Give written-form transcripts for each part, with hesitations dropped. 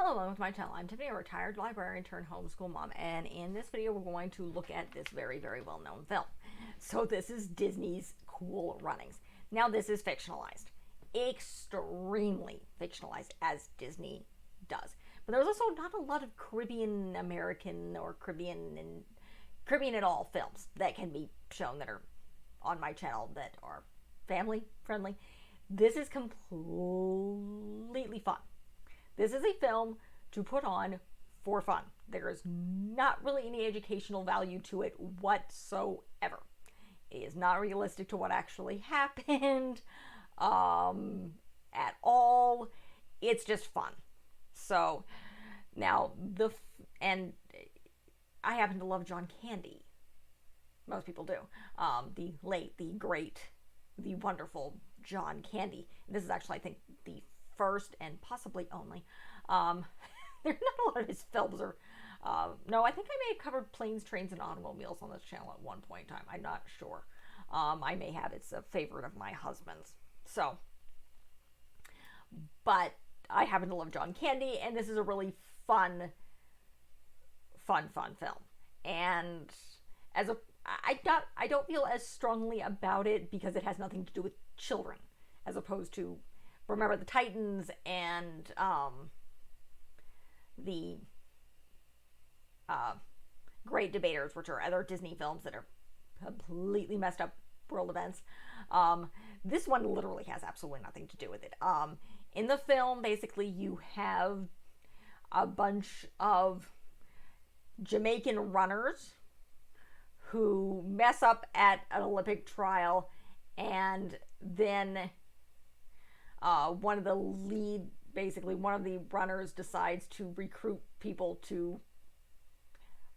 Hello, with my channel. I'm Tiffany, a retired librarian turned homeschool mom, and in this video we're going to look at this very, very well-known film. So this is Disney's Cool Runnings. Now this is fictionalized, extremely fictionalized, as Disney does. But there's also not a lot of Caribbean American or Caribbean at all films that can be shown that are on my channel that are family friendly. This is completely fun. This is a film to put on for fun. There is not really any educational value to it whatsoever. It is not realistic to what actually happened at all. It's just fun. So now and I happen to love John Candy. Most people do. The late, the great, the wonderful John Candy. This is actually, I think, the first and possibly only. There's not a lot of his films are. No, I think I may have covered Planes, Trains, and Automobiles on this channel at one point in time. I'm not sure. I may have. It's a favorite of my husband's. So, but I happen to love John Candy, and this is a really fun film. And I don't feel as strongly about it because it has nothing to do with children, as opposed to Remember the Titans and the Great Debaters, which are other Disney films that are completely messed up world events. This one literally has absolutely nothing to do with it. In the film, basically, you have a bunch of Jamaican runners who mess up at an Olympic trial, and then one of the runners decides to recruit people to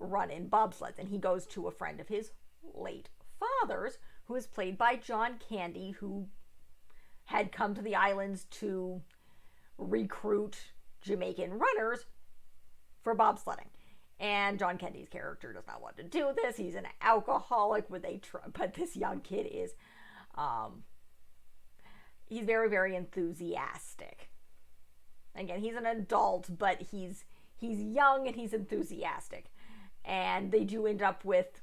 run in bobsleds, and he goes to a friend of his late father's, who is played by John Candy, who had come to the islands to recruit Jamaican runners for bobsledding. And John Candy's character does not want to do this. He's an alcoholic, but this young kid is he's very, very enthusiastic. Again, he's an adult, but he's young and he's enthusiastic. And they do end up with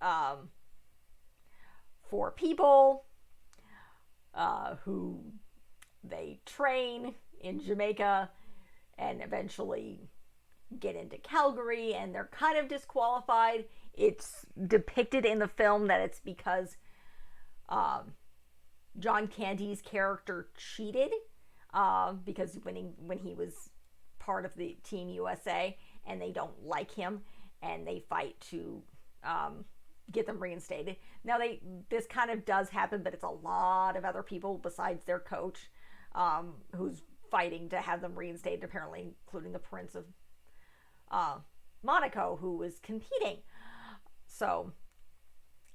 4 people who they train in Jamaica and eventually get into Calgary, and they're kind of disqualified. It's depicted in the film that it's because John Candy's character cheated because when he was part of the Team USA, and they don't like him, and they fight to get them reinstated. Now this kind of does happen, but it's a lot of other people besides their coach who's fighting to have them reinstated, apparently, including the Prince of Monaco, who was competing. So,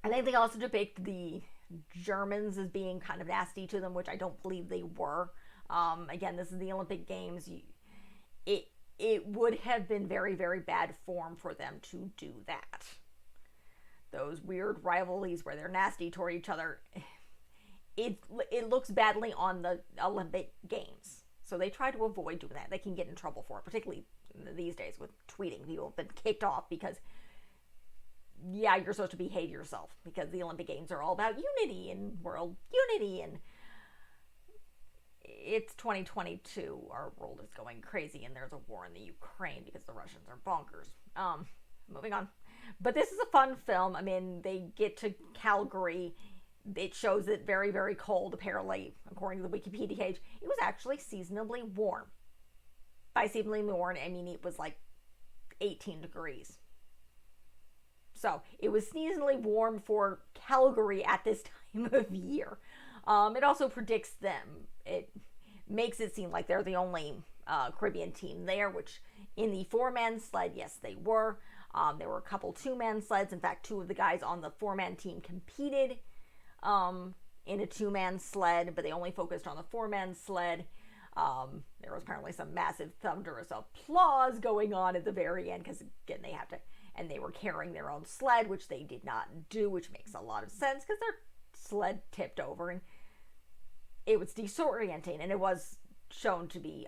I think they also depict the Germans as being kind of nasty to them, which I don't believe they were. Again, this is the Olympic Games. It would have been very, very bad form for them to do that. Those weird rivalries where they're nasty toward each other, it looks badly on the Olympic Games. So they try to avoid doing that. They can get in trouble for it, particularly these days with tweeting. People have been kicked off because, yeah, you're supposed to behave yourself, because the Olympic Games are all about unity and world unity, and it's 2022. Our world is going crazy, and there's a war in the Ukraine because the Russians are bonkers. Moving on. But this is a fun film. I mean, they get to Calgary. It shows it very, very cold, apparently, according to the Wikipedia page. It was actually seasonably warm. By seasonably warm, I mean it was like 18 degrees. So, it was seasonably warm for Calgary at this time of year. It also predicts them. It makes it seem like they're the only Caribbean team there, which in the 4-man sled, yes, they were. There were a couple 2-man sleds. In fact, 2 of the guys on the 4-man team competed in a 2-man sled, but they only focused on the 4-man sled. There was apparently some massive thunderous applause going on at the very end, because again, they were carrying their own sled, which they did not do, which makes a lot of sense because their sled tipped over and it was disorienting, and it was shown to be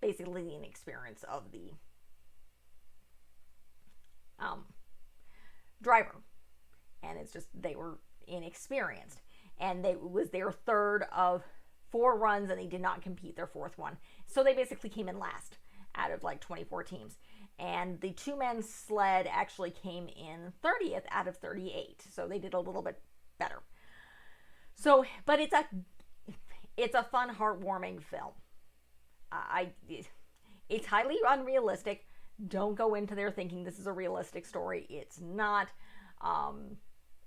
basically the inexperience of the um, driver. And it's just they were inexperienced. And it was their third of 4 runs, and they did not compete their 4th one. So they basically came in last out of like 24 teams. And the 2-man sled actually came in 30th out of 38. So they did a little bit better. So, but it's a fun, heartwarming film. It's highly unrealistic. Don't go into there thinking this is a realistic story. It's not.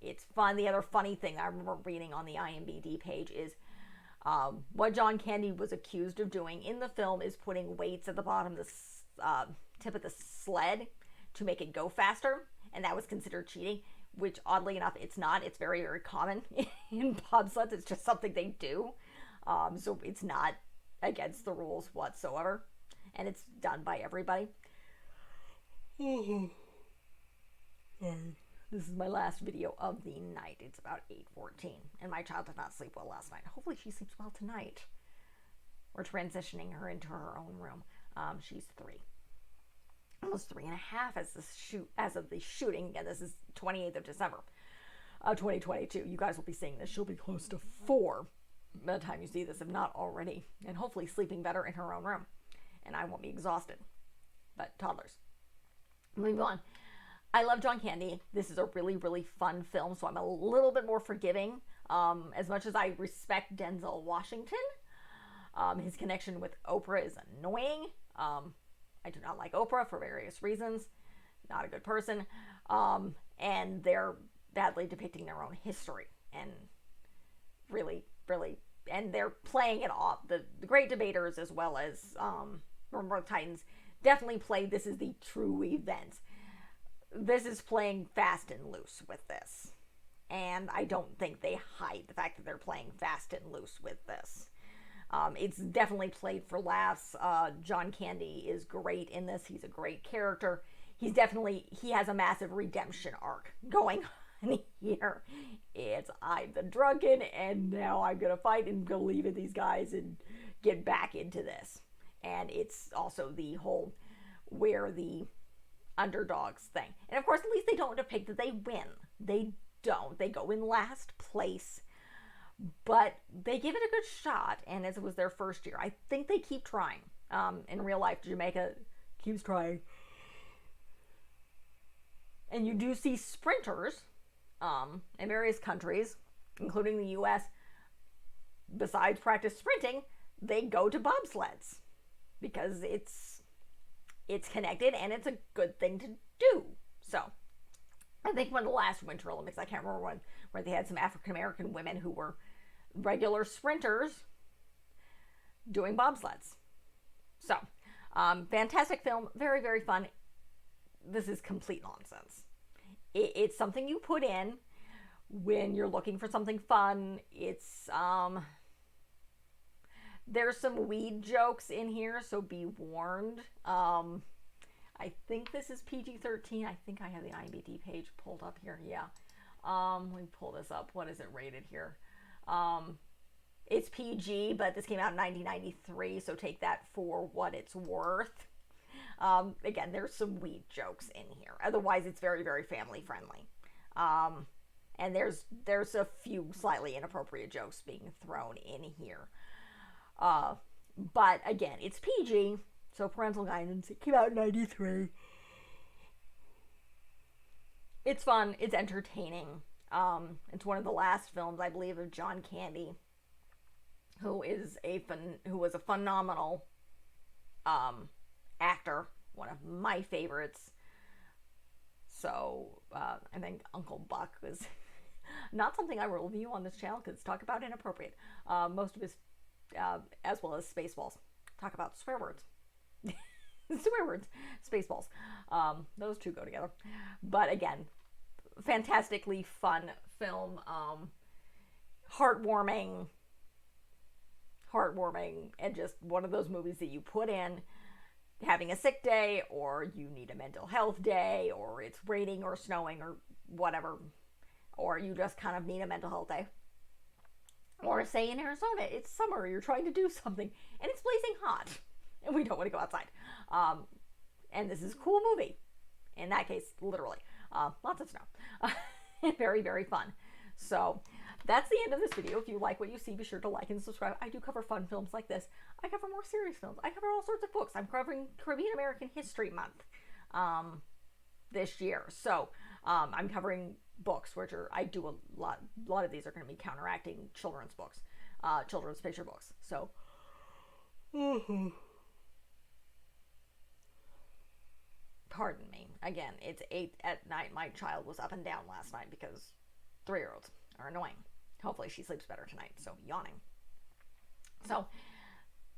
It's fun. The other funny thing I remember reading on the IMDb page is what John Candy was accused of doing in the film is putting weights at the bottom of the tip of the sled to make it go faster, and that was considered cheating, which oddly enough it's not. It's very, very common in bobsleds. It's just something they do. So it's not against the rules whatsoever, and it's done by everybody. This is my last video of the night. It's about 8:14, and my child did not sleep well last night. Hopefully she sleeps well tonight. We're transitioning her into her own room. She's 3. Almost 3.5 as of the shooting. Again, this is 28th of December, 2022. You guys will be seeing this. She'll be close to 4 by the time you see this, if not already. And hopefully sleeping better in her own room. And I won't be exhausted. But toddlers. Moving on. I love John Candy. This is a really, really fun film, so I'm a little bit more forgiving. As much as I respect Denzel Washington, his connection with Oprah is annoying. I do not like Oprah for various reasons. Not a good person. And they're badly depicting their own history. And really, really, and they're playing it off. The great debaters as well as Remember the Titans definitely played this is the true event. This is playing fast and loose with this. And I don't think they hide the fact that they're playing fast and loose with this. It's definitely played for laughs. John Candy is great in this. He's a great character. He has a massive redemption arc going on here. It's, I'm the drunken, and now I'm going to fight and believe in these guys and get back into this. And it's also the whole where the underdogs thing. And of course, at least they don't depict that they win. They don't. They go in last place. But they give it a good shot, and as it was their first year, I think they keep trying. In real life, Jamaica keeps trying. And you do see sprinters in various countries, including the U.S., besides practice sprinting, they go to bobsleds because it's connected and it's a good thing to do. So I think one of the last Winter Olympics, I can't remember when, where they had some African American women who were regular sprinters doing bobsleds. So fantastic film, very, very fun. This is complete nonsense. It's something you put in when you're looking for something fun. It's there's some weed jokes in here, so be warned. I think this is PG-13. I think I have the IMDb page pulled up here. Yeah. Let me pull this up. What is it rated here? It's PG, but this came out in 1993, so take that for what it's worth. Again, there's some weed jokes in here. Otherwise, it's very, very family friendly. And there's a few slightly inappropriate jokes being thrown in here. But again, it's PG, so parental guidance. It came out in 93. It's fun. It's entertaining. It's one of the last films, I believe, of John Candy, who was a phenomenal actor, one of my favorites. So I think Uncle Buck was not something I will review on this channel because talk about inappropriate. Most of his, as well as Spaceballs, talk about swear words. Swear words, Spaceballs. Those two go together. But again, fantastically fun film. Heartwarming, and just one of those movies that you put in having a sick day, or you need a mental health day, or it's raining or snowing or whatever, or you just kind of need a mental health day. Or say in Arizona, it's summer, you're trying to do something, and it's blazing hot. and we don't want to go outside. And this is a cool movie. In that case, literally. Lots of snow. Very, very fun. So that's the end of this video. If you like what you see, be sure to like and subscribe. I do cover fun films like this. I cover more serious films. I cover all sorts of books. I'm covering Caribbean American History Month this year. So I'm covering books, which are, I do a lot of these are going to be counteracting children's books, children's picture books. So, pardon me. Again, it's 8 at night. My child was up and down last night because 3-year-olds are annoying. Hopefully she sleeps better tonight. So, yawning. So,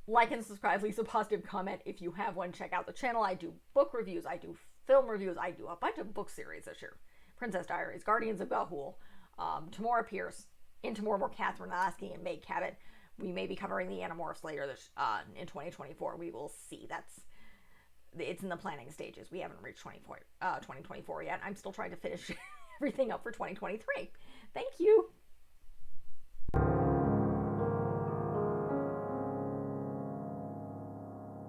like and subscribe. Leave a positive comment if you have one. Check out the channel. I do book reviews. I do film reviews. I do a bunch of book series this year. Princess Diaries, Guardians of Gahul, Tamora Pierce, Into More Catherine Lasky, and Meg Cabot. We may be covering the Animorphs later this in 2024. We will see. It's in the planning stages. We haven't reached 2024 yet. I'm still trying to finish everything up for 2023. Thank you.